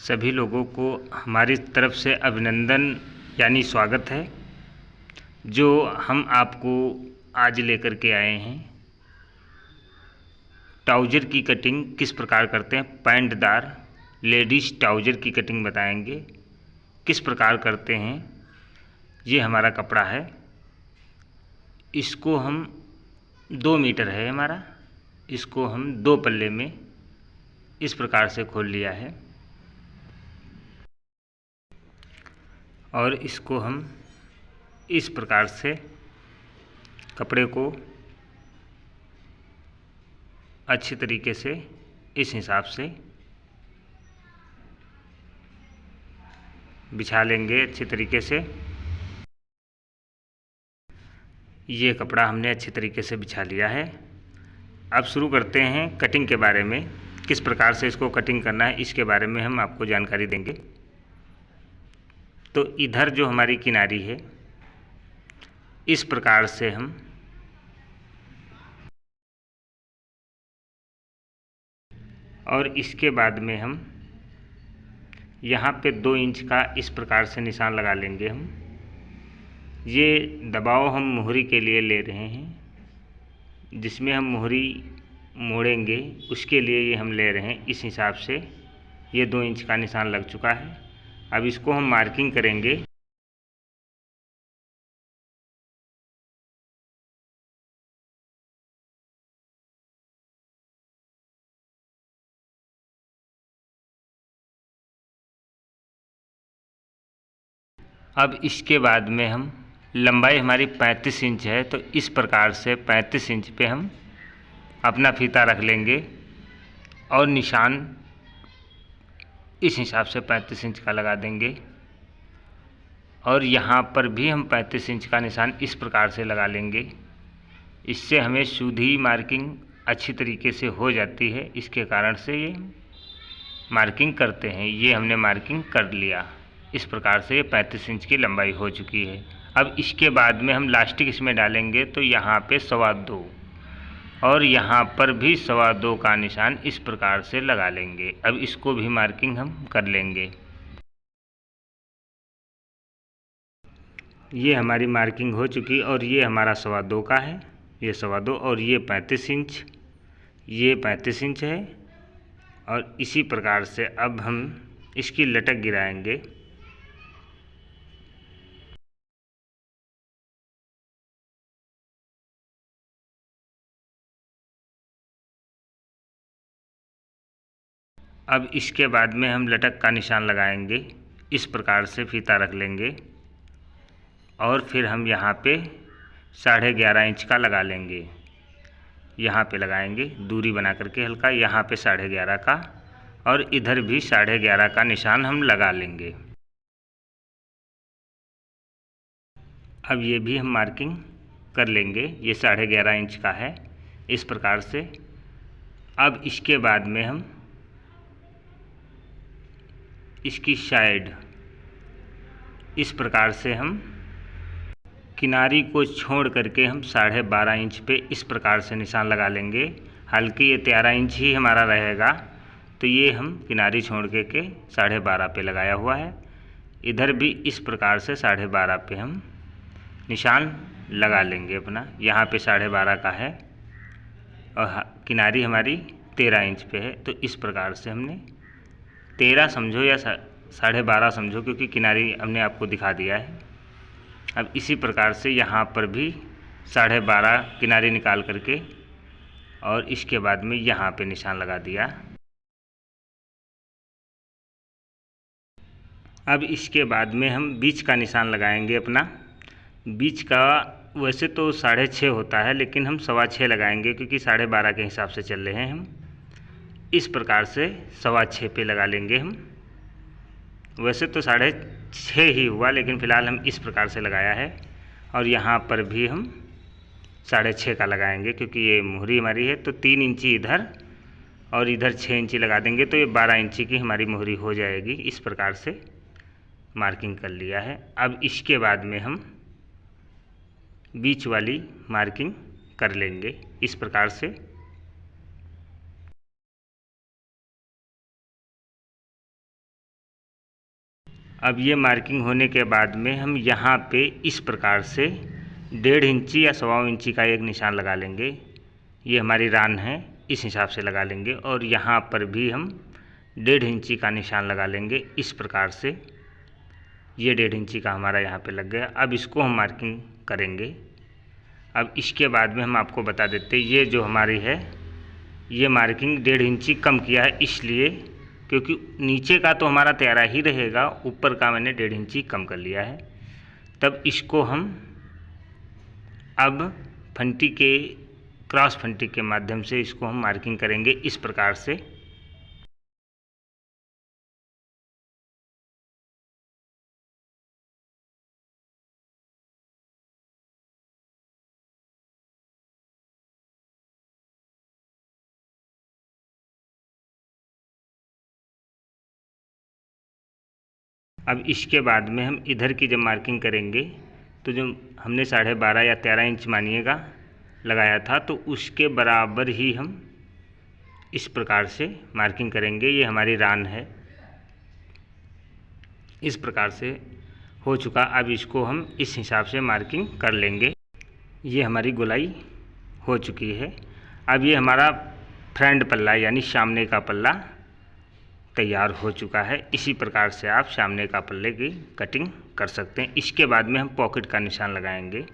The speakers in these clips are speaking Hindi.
सभी लोगों को हमारी तरफ से अभिनंदन यानी स्वागत है। जो हम आपको आज लेकर के आए हैं, ट्राउज़र की कटिंग किस प्रकार करते हैं, पैंटदार लेडीज़ ट्राउज़र की कटिंग बताएंगे किस प्रकार करते हैं। ये हमारा कपड़ा है, इसको हम 2 मीटर है हमारा, इसको हम 2 पल्ले में इस प्रकार से खोल लिया है और इसको हम इस प्रकार से कपड़े को अच्छी तरीके से इस हिसाब से बिछा लेंगे अच्छी तरीके से। ये कपड़ा हमने अच्छी तरीके से बिछा लिया है। अब शुरू करते हैं कटिंग के बारे में, किस प्रकार से इसको कटिंग करना है इसके बारे में हम आपको जानकारी देंगे। तो इधर जो हमारी किनारी है, इस प्रकार से हम और इसके बाद में हम यहाँ पे 2 इंच का इस प्रकार से निशान लगा लेंगे। हम ये दबाव हम मोहरी के लिए ले रहे हैं, जिसमें हम मोहरी मोड़ेंगे उसके लिए ये हम ले रहे हैं। इस हिसाब से ये 2 इंच का निशान लग चुका है। अब इसको हम मार्किंग करेंगे। अब इसके बाद में हम लंबाई हमारी 35 इंच है, तो इस प्रकार से 35 इंच पे हम अपना फीता रख लेंगे और निशान इस हिसाब से 35 इंच का लगा देंगे। और यहाँ पर भी हम 35 इंच का निशान इस प्रकार से लगा लेंगे। इससे हमें सीधी मार्किंग अच्छी तरीके से हो जाती है, इसके कारण से ये मार्किंग करते हैं। ये हमने मार्किंग कर लिया। इस प्रकार से ये 35 इंच की लंबाई हो चुकी है। अब इसके बाद में हम लास्टिक इसमें डालेंगे, तो यहाँ पे 2.25 और यहाँ पर भी 2.25 का निशान इस प्रकार से लगा लेंगे। अब इसको भी मार्किंग हम कर लेंगे। ये हमारी मार्किंग हो चुकी और ये हमारा 2.25 का है, ये 2.25 और ये 35 इंच, ये 35 इंच है। और इसी प्रकार से अब हम इसकी लटक गिराएंगे। अब इसके बाद में हम लटक का निशान लगाएंगे। इस प्रकार से फीता रख लेंगे और फिर हम यहाँ पे 11.5 इंच का लगा लेंगे। यहाँ पे लगाएंगे दूरी बना करके हल्का, यहाँ पे 11.5 का और इधर भी 11.5 का निशान हम लगा लेंगे। अब ये भी हम मार्किंग कर लेंगे। ये 11.5 इंच का है इस प्रकार से। अब इसके बाद में हम इसकी साइड इस प्रकार से हम किनारी को छोड़ करके हम 12.5 इंच पे इस प्रकार से निशान लगा लेंगे। हालांकि ये 13 इंच ही हमारा रहेगा, तो ये हम किनारी छोड़ के 12.5 पे लगाया हुआ है। इधर भी इस प्रकार से 12.5 पे हम निशान लगा लेंगे अपना। यहाँ पे 12.5 का है और किनारी हमारी 13 इंच पे है, तो इस प्रकार से हमने 13 समझो या 12.5 समझो, क्योंकि किनारी हमने आपको दिखा दिया है। अब इसी प्रकार से यहाँ पर भी 12.5 किनारी निकाल करके और इसके बाद में यहाँ पे निशान लगा दिया। अब इसके बाद में हम बीच का निशान लगाएंगे अपना। बीच का वैसे तो 6.5 होता है, लेकिन हम 6.25 लगाएंगे क्योंकि 12.5 के हिसाब से चल रहे हैं हम। इस प्रकार से 6.25 पे लगा लेंगे हम। वैसे तो 6.5 ही हुआ, लेकिन फ़िलहाल हम इस प्रकार से लगाया है। और यहाँ पर भी हम 6.5 का लगाएंगे, क्योंकि ये मोहरी हमारी है। तो 3 इंची इधर और इधर 6 इंची लगा देंगे, तो ये 12 इंची की हमारी मोहरी हो जाएगी। इस प्रकार से मार्किंग कर लिया है। अब इसके बाद में हम बीच वाली मार्किंग कर लेंगे इस प्रकार से। अब ये मार्किंग होने के बाद में हम यहाँ पे इस प्रकार से 1.5 इंची या 1.25 इंची का एक निशान लगा लेंगे। ये हमारी रान है, इस हिसाब से लगा लेंगे। और यहाँ पर भी हम 1.5 इंची का निशान लगा लेंगे इस प्रकार से। ये 1.5 इंची का हमारा यहाँ पे लग गया। अब इसको हम मार्किंग करेंगे। अब इसके बाद में हम आपको बता देते, ये जो हमारी है ये मार्किंग 1.5 इंची कम किया है, इसलिए क्योंकि नीचे का तो हमारा तैयारा ही रहेगा, ऊपर का मैंने 1.5 इंची कम कर लिया है। तब इसको हम अब फंटी के क्रॉस फंटी के माध्यम से इसको हम मार्किंग करेंगे इस प्रकार से। अब इसके बाद में हम इधर की जब मार्किंग करेंगे तो जो हमने 12.5 या 13 इंच मानिएगा लगाया था, तो उसके बराबर ही हम इस प्रकार से मार्किंग करेंगे। ये हमारी रान है, इस प्रकार से हो चुका। अब इसको हम इस हिसाब से मार्किंग कर लेंगे। ये हमारी गोलाई हो चुकी है। अब ये हमारा फ्रंट पल्ला यानी सामने का पल्ला तैयार हो चुका है। इसी प्रकार से आप सामने का पल्ले की कटिंग कर सकते हैं। इसके बाद में हम पॉकेट का निशान लगाएंगे।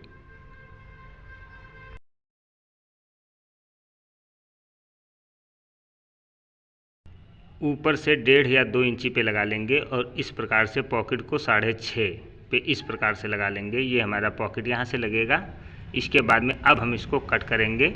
ऊपर से 1.5 या 2 इंची पे लगा लेंगे और इस प्रकार से पॉकेट को 6.5 पे इस प्रकार से लगा लेंगे। ये हमारा पॉकेट यहाँ से लगेगा। इसके बाद में अब हम इसको कट करेंगे।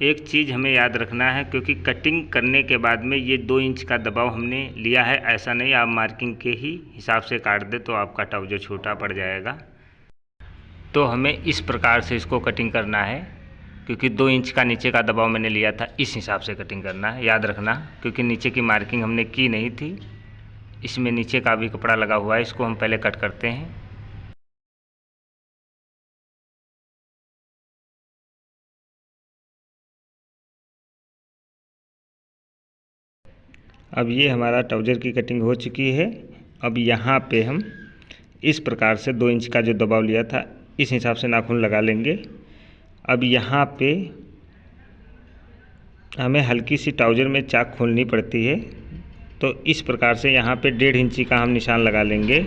एक चीज़ हमें याद रखना है, क्योंकि कटिंग करने के बाद में ये 2 इंच का दबाव हमने लिया है, ऐसा नहीं आप मार्किंग के ही हिसाब से काट दे तो आपका ट्राउजर छोटा पड़ जाएगा। तो हमें इस प्रकार से इसको कटिंग करना है, क्योंकि 2 इंच का नीचे का दबाव मैंने लिया था, इस हिसाब से कटिंग करना है, याद रखना। क्योंकि नीचे की मार्किंग हमने की नहीं थी, इसमें नीचे का भी कपड़ा लगा हुआ है, इसको हम पहले कट करते हैं। अब ये हमारा ट्राउजर की कटिंग हो चुकी है। अब यहाँ पे हम इस प्रकार से 2 इंच का जो दबाव लिया था, इस हिसाब से नाखून लगा लेंगे। अब यहाँ पे हमें हल्की सी ट्राउजर में चाक खोलनी पड़ती है, तो इस प्रकार से यहाँ पे 1.5 इंची का हम निशान लगा लेंगे।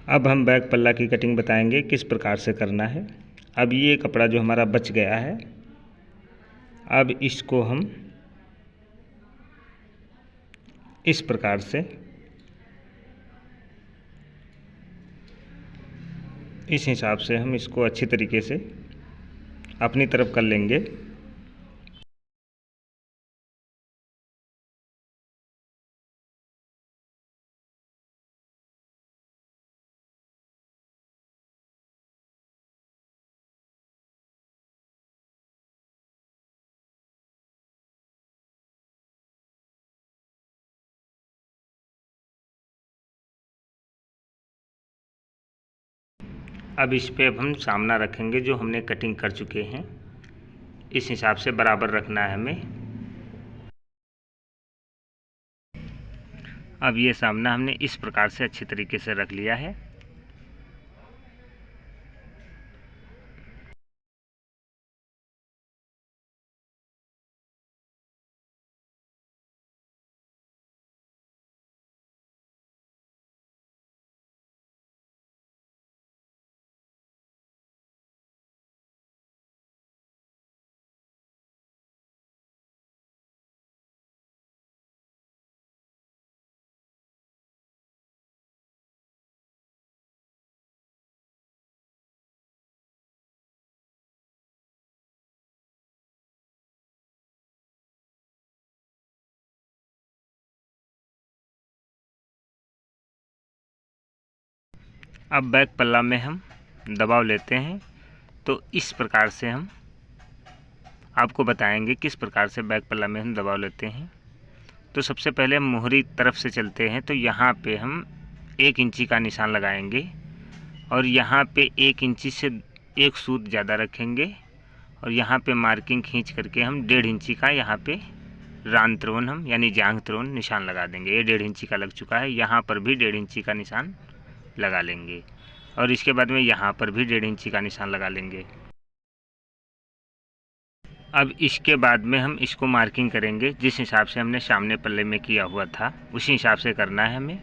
अब हम बैक पल्ला की कटिंग बताएंगे किस प्रकार से करना है। अब ये कपड़ा जो हमारा बच गया है, अब इसको हम इस प्रकार से इस हिसाब से हम इसको अच्छी तरीके से अपनी तरफ कर लेंगे। अब इस पे अब हम सामना रखेंगे जो हमने कटिंग कर चुके हैं, इस हिसाब से बराबर रखना है हमें। अब ये सामना हमने इस प्रकार से अच्छी तरीके से रख लिया है। अब बैक पल्ला में हम दबाव लेते हैं, तो इस प्रकार से हम आपको बताएंगे किस प्रकार से बैक पल्ला में हम दबाव लेते हैं। तो सबसे पहले हम मोहरी तरफ से चलते हैं, तो यहाँ पे हम 1 इंची का निशान लगाएंगे और यहाँ पे 1 इंची से 1 सूत ज़्यादा रखेंगे और यहाँ पे मार्किंग खींच करके हम 1.5 इंची का यहाँ पे रान त्रोन हम यानी जांघ त्रोन निशान लगा देंगे। ये 1.5 इंची का लग चुका है, यहाँ पर भी 1.5 इंची का निशान लगा लेंगे और इसके बाद में यहाँ पर भी 1.5 इंची का निशान लगा लेंगे। अब इसके बाद में हम इसको मार्किंग करेंगे, जिस हिसाब से हमने सामने पल्ले में किया हुआ था उसी हिसाब से करना है हमें।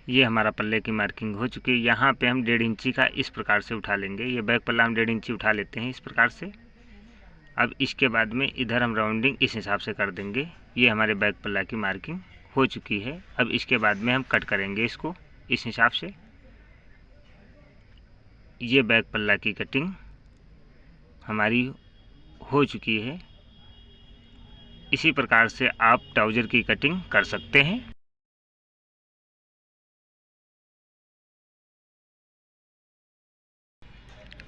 ये हमारा पल्ले की मार्किंग हो चुकी है। यहाँ पे हम 1.5 इंची का इस प्रकार से उठा लेंगे। ये बैक पल्ला हम 1.5 इंची उठा लेते हैं इस प्रकार से। अब इसके बाद में इधर हम राउंडिंग इस हिसाब से कर देंगे। ये हमारे बैक पल्ला की मार्किंग हो चुकी है। अब इसके बाद में हम कट करेंगे इसको इस हिसाब से। ये बैक पल्ला की कटिंग हमारी हो चुकी है। इसी प्रकार से आप ट्राउज़र की कटिंग कर सकते हैं।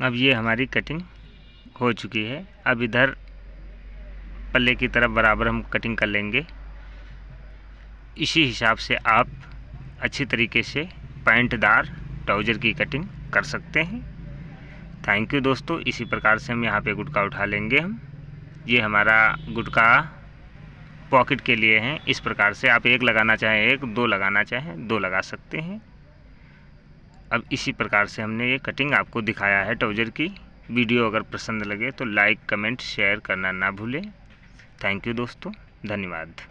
अब ये हमारी कटिंग हो चुकी है। अब इधर पल्ले की तरफ बराबर हम कटिंग कर लेंगे। इसी हिसाब से आप अच्छी तरीके से पैंटदार ट्राउज़र की कटिंग कर सकते हैं। थैंक यू दोस्तों। इसी प्रकार से हम यहाँ पे गुटका उठा लेंगे हम। ये हमारा गुटका पॉकेट के लिए है। इस प्रकार से आप 1 लगाना चाहें 1, 2 लगाना चाहें 2 लगा सकते हैं। अब इसी प्रकार से हमने ये कटिंग आपको दिखाया है ट्राउज़र की। वीडियो अगर पसंद लगे तो लाइक, कमेंट, शेयर करना ना भूलें। थैंक यू दोस्तों, धन्यवाद।